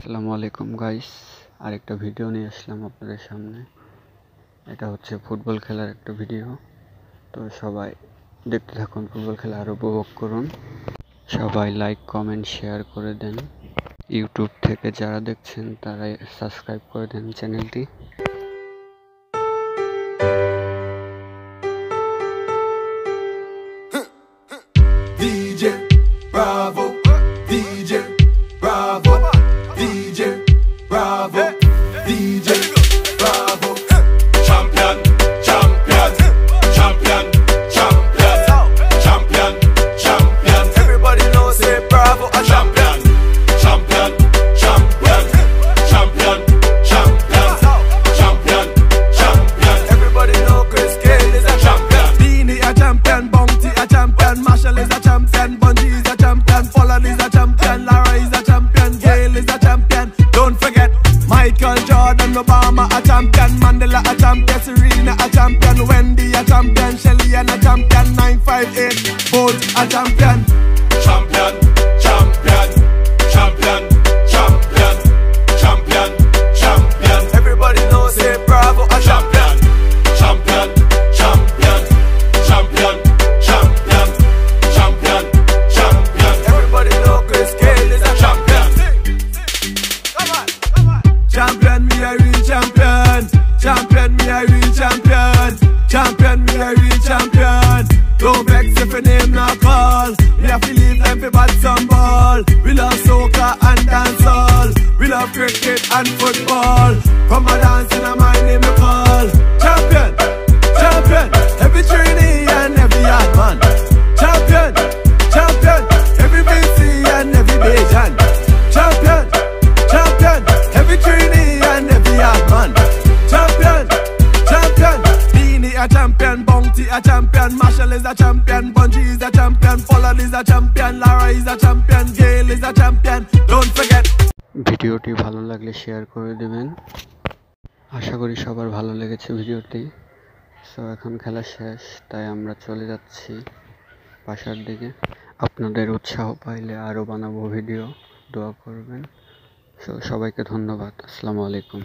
আসসালামু আলাইকুম গাইস, আরেকটা ভিডিও নিয়ে আসলাম আপনাদের সামনে। এটা হচ্ছে ফুটবল খেলার একটা ভিডিও। তো সবাই দেখতে থাকুন, ফুটবল খেলা আরও উপভোগ করুন। সবাই লাইক কমেন্ট শেয়ার করে দেন। ইউটিউব থেকে যারা দেখছেন তারাই সাবস্ক্রাইব করে দেন চ্যানেলটি। DJ Bravo, DJ Bravo, DJ Bravo, DJ Bravo. Champion, champion, champion, champion, champion, champion. Everybody knows say Bravo a champion. Champion, champion, champion, champion, champion, champion. Everybody know Chris Gayle is a champion. Beanie a champion, Bounty a champion, Marshall is a champion, Bungie is a champion, Folland is a champion, Lara is a champion, Gayle is a champion. Don't forget Michael Jordan, Obama a champion, Mandela a champion, Serena a champion, Wendy a champion, Shelly and a champion, 958 Bolt a champion. Champion, champion, champion, champion, champion, champion. Everybody knows say Bravo a champion. Champion, champion, champion, champion, champion, champion. Everybody know Chris Gayle is a champion. Come on, come on. Champion, me a real champion. Champion, me a real champion. Champion, me a real champion. Don't vex if your name not call. We have to leave them for bad some ball. We love soccer and dancehall. We love cricket and football. From a dancing a my name we call. Champion, champion. Every trainee and every yard man. Champion, champion. Every BC and every Bajan. Champion, champion. Every trainee and every yard man. Champion, champion. Beanie a champion, Bounty a champion, Marshall is a champion, Bungie is a champion, Folland is a champion, Lara is a champion, Gayle is a champion. Don't forget. ভিডিওটি ভালো লাগলে share করে দেবেন। আশা করি সবার ভালো লেগেছে ভিডিওটি। সো এখন খেলা শেষ, তাই আমরা চলে যাচ্ছি বাসার দিকে। আপনাদের উৎসাহ পাইলে আরও বানাবো ভিডিও, দোয়া করবেন। সো সবাইকে ধন্যবাদ। আসসালামু আলাইকুম।